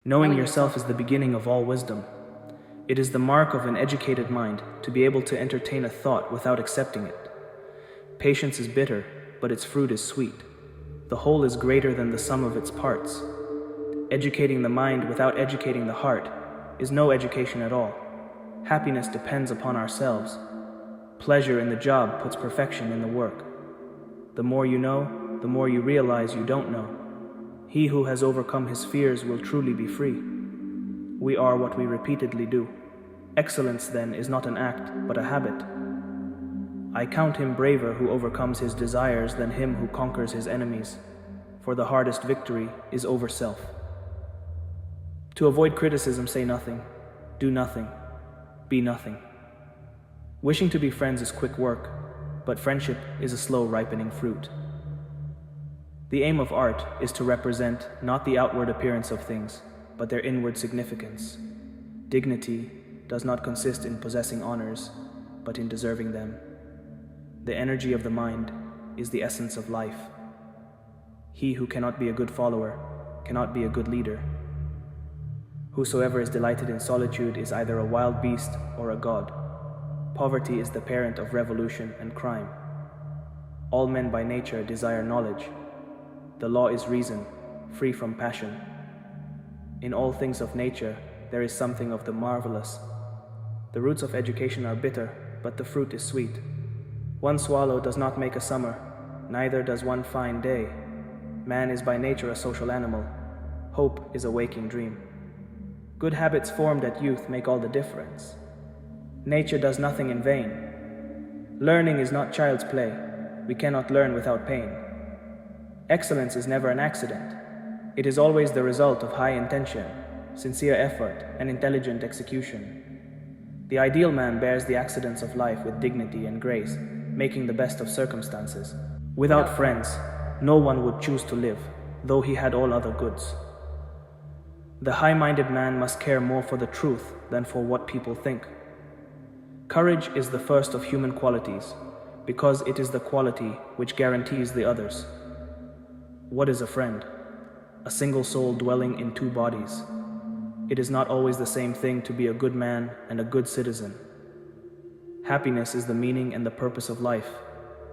Knowing yourself is the beginning of all wisdom. It is the mark of an educated mind to be able to entertain a thought without accepting it. Patience is bitter, but its fruit is sweet. The whole is greater than the sum of its parts. Educating the mind without educating the heart is no education at all. Happiness depends upon ourselves. Pleasure in the job puts perfection in the work. The more you know, the more you realize you don't know. He who has overcome his fears will truly be free. We are what we repeatedly do. Excellence, then, is not an act, but a habit. I count him braver who overcomes his desires than him who conquers his enemies, for the hardest victory is over self. To avoid criticism, say nothing, do nothing, be nothing. Wishing to be friends is quick work, but friendship is a slow ripening fruit. The aim of art is to represent not the outward appearance of things, but their inward significance. Dignity does not consist in possessing honors, but in deserving them. The energy of the mind is the essence of life. He who cannot be a good follower cannot be a good leader. Whosoever is delighted in solitude is either a wild beast or a god. Poverty is the parent of revolution and crime. All men by nature desire knowledge. The law is reason, free from passion. In all things of nature, there is something of the marvelous. The roots of education are bitter, but the fruit is sweet. One swallow does not make a summer, neither does one fine day. Man is by nature a social animal. Hope is a waking dream. Good habits formed at youth make all the difference. Nature does nothing in vain. Learning is not child's play. We cannot learn without pain. Excellence is never an accident. It is always the result of high intention, sincere effort, and intelligent execution. The ideal man bears the accidents of life with dignity and grace, making the best of circumstances. Without friends, no one would choose to live, though he had all other goods. The high-minded man must care more for the truth than for what people think. Courage is the first of human qualities, because it is the quality which guarantees the others. What is a friend? A single soul dwelling in two bodies. It is not always the same thing to be a good man and a good citizen. Happiness is the meaning and the purpose of life,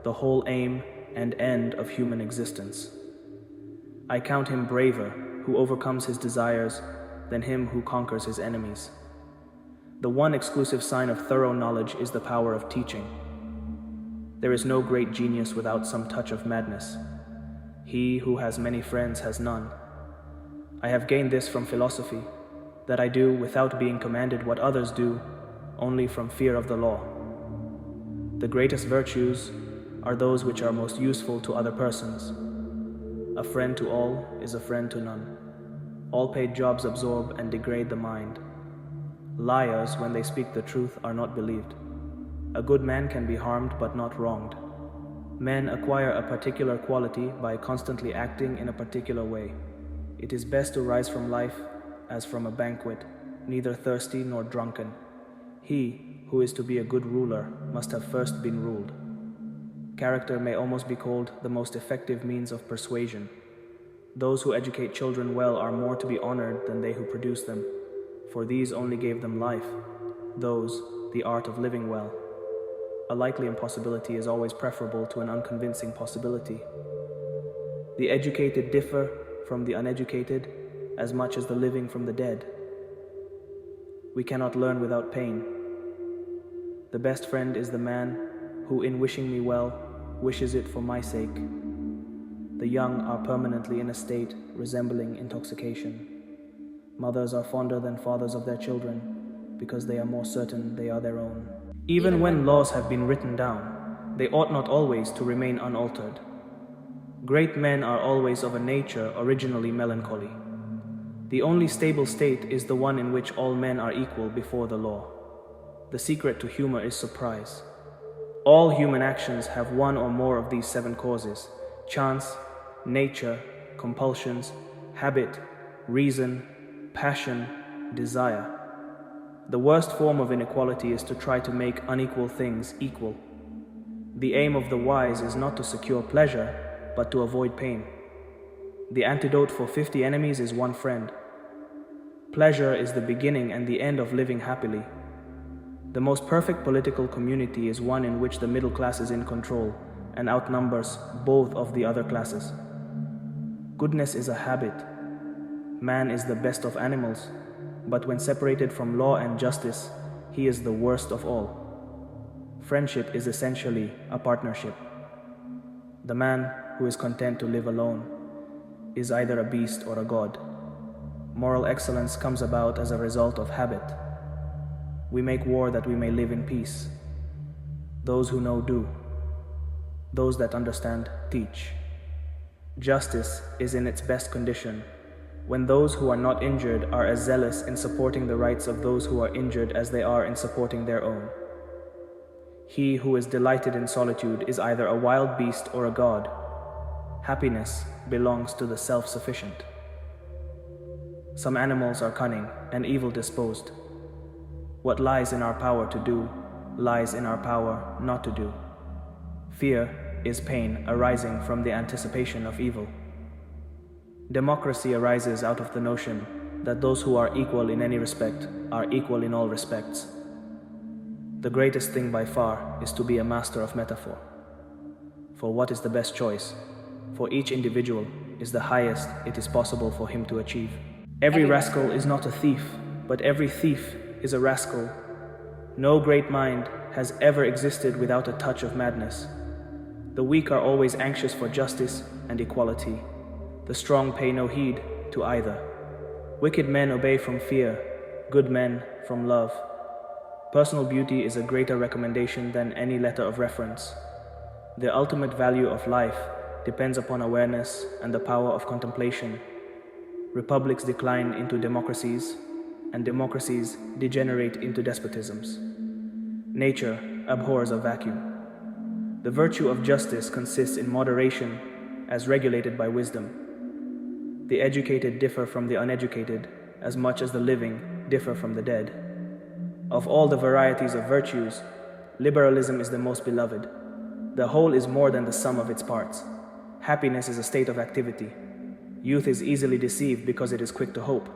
the whole aim and end of human existence. I count him braver who overcomes his desires than him who conquers his enemies. The one exclusive sign of thorough knowledge is the power of teaching. There is no great genius without some touch of madness. He who has many friends has none. I have gained this from philosophy, that I do without being commanded what others do, only from fear of the law. The greatest virtues are those which are most useful to other persons. A friend to all is a friend to none. All paid jobs absorb and degrade the mind. Liars, when they speak the truth, are not believed. A good man can be harmed but not wronged. Men acquire a particular quality by constantly acting in a particular way. It is best to rise from life as from a banquet, neither thirsty nor drunken. He who is to be a good ruler must have first been ruled. Character may almost be called the most effective means of persuasion. Those who educate children well are more to be honored than they who produce them, for these only gave them life, those the art of living well. A likely impossibility is always preferable to an unconvincing possibility. The educated differ from the uneducated as much as the living from the dead. We cannot learn without pain. The best friend is the man who, in wishing me well, wishes it for my sake. The young are permanently in a state resembling intoxication. Mothers are fonder than fathers of their children, because they are more certain they are their own. Even when laws have been written down, they ought not always to remain unaltered. Great men are always of a nature originally melancholy. The only stable state is the one in which all men are equal before the law. The secret to humor is surprise. All human actions have one or more of these 7 causes: chance, nature, compulsions, habit, reason, passion, desire. The worst form of inequality is to try to make unequal things equal. The aim of the wise is not to secure pleasure, but to avoid pain. The antidote for 50 enemies is one friend. Pleasure is the beginning and the end of living happily. The most perfect political community is one in which the middle class is in control and outnumbers both of the other classes. Goodness is a habit. Man is the best of animals, but when separated from law and justice, he is the worst of all. Friendship is essentially a partnership. The man who is content to live alone is either a beast or a god. Moral excellence comes about as a result of habit. We make war that we may live in peace. Those who know do. Those that understand teach. Justice is in its best condition when those who are not injured are as zealous in supporting the rights of those who are injured as they are in supporting their own. He who is delighted in solitude is either a wild beast or a god. Happiness belongs to the self-sufficient. Some animals are cunning and evil-disposed. What lies in our power to do lies in our power not to do. Fear is pain arising from the anticipation of evil. Democracy arises out of the notion that those who are equal in any respect are equal in all respects. The greatest thing by far is to be a master of metaphor. For what is the best choice? For each individual is the highest it is possible for him to achieve. Every rascal is not a thief, but every thief is a rascal. No great mind has ever existed without a touch of madness. The weak are always anxious for justice and equality. The strong pay no heed to either. Wicked men obey from fear, good men from love. Personal beauty is a greater recommendation than any letter of reference. The ultimate value of life depends upon awareness and the power of contemplation. Republics decline into democracies, and democracies degenerate into despotisms. Nature abhors a vacuum. The virtue of justice consists in moderation as regulated by wisdom. The educated differ from the uneducated as much as the living differ from the dead. Of all the varieties of virtues, liberalism is the most beloved. The whole is more than the sum of its parts. Happiness is a state of activity. Youth is easily deceived because it is quick to hope.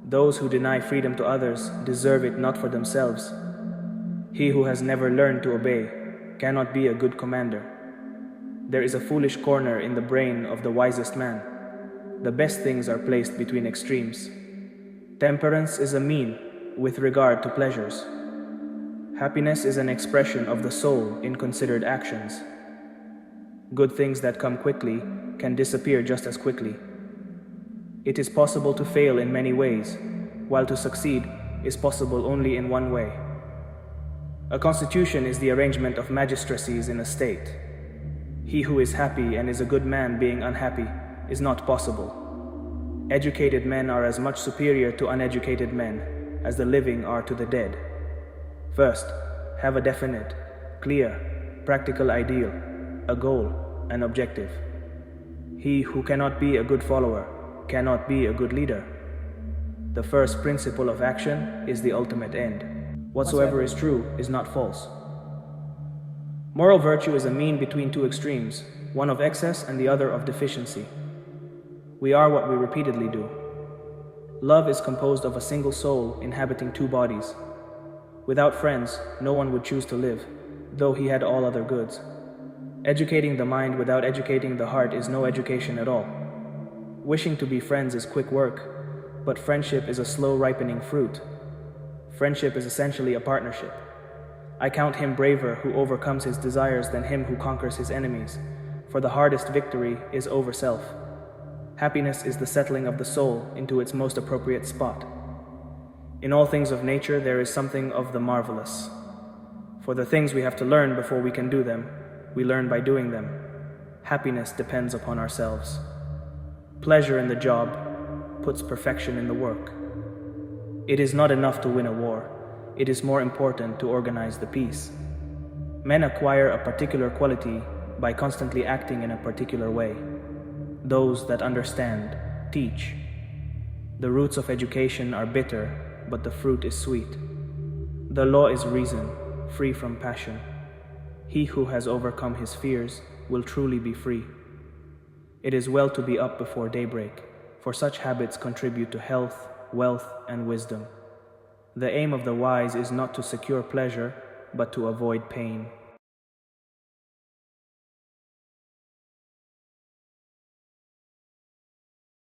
Those who deny freedom to others deserve it not for themselves. He who has never learned to obey cannot be a good commander. There is a foolish corner in the brain of the wisest man. The best things are placed between extremes. Temperance is a mean with regard to pleasures. Happiness is an expression of the soul in considered actions. Good things that come quickly can disappear just as quickly. It is possible to fail in many ways, while to succeed is possible only in one way. A constitution is the arrangement of magistracies in a state. He who is happy and is a good man being unhappy is not possible. Educated men are as much superior to uneducated men as the living are to the dead. First, have a definite, clear, practical ideal, a goal, an objective. He who cannot be a good follower cannot be a good leader. The first principle of action is the ultimate end. Whatsoever is true is not false. Moral virtue is a mean between two extremes, one of excess and the other of deficiency. We are what we repeatedly do. Love is composed of a single soul inhabiting two bodies. Without friends, no one would choose to live, though he had all other goods. Educating the mind without educating the heart is no education at all. Wishing to be friends is quick work, but friendship is a slow ripening fruit. Friendship is essentially a partnership. I count him braver who overcomes his desires than him who conquers his enemies, for the hardest victory is over self. Happiness is the settling of the soul into its most appropriate spot. In all things of nature there is something of the marvelous. For the things we have to learn before we can do them, we learn by doing them. Happiness depends upon ourselves. Pleasure in the job puts perfection in the work. It is not enough to win a war. It is more important to organize the peace. Men acquire a particular quality by constantly acting in a particular way. Those that understand teach. The roots of education are bitter, but the fruit is sweet. The law is reason, free from passion. He who has overcome his fears will truly be free. It is well to be up before daybreak, for such habits contribute to health, wealth, and wisdom. The aim of the wise is not to secure pleasure, but to avoid pain.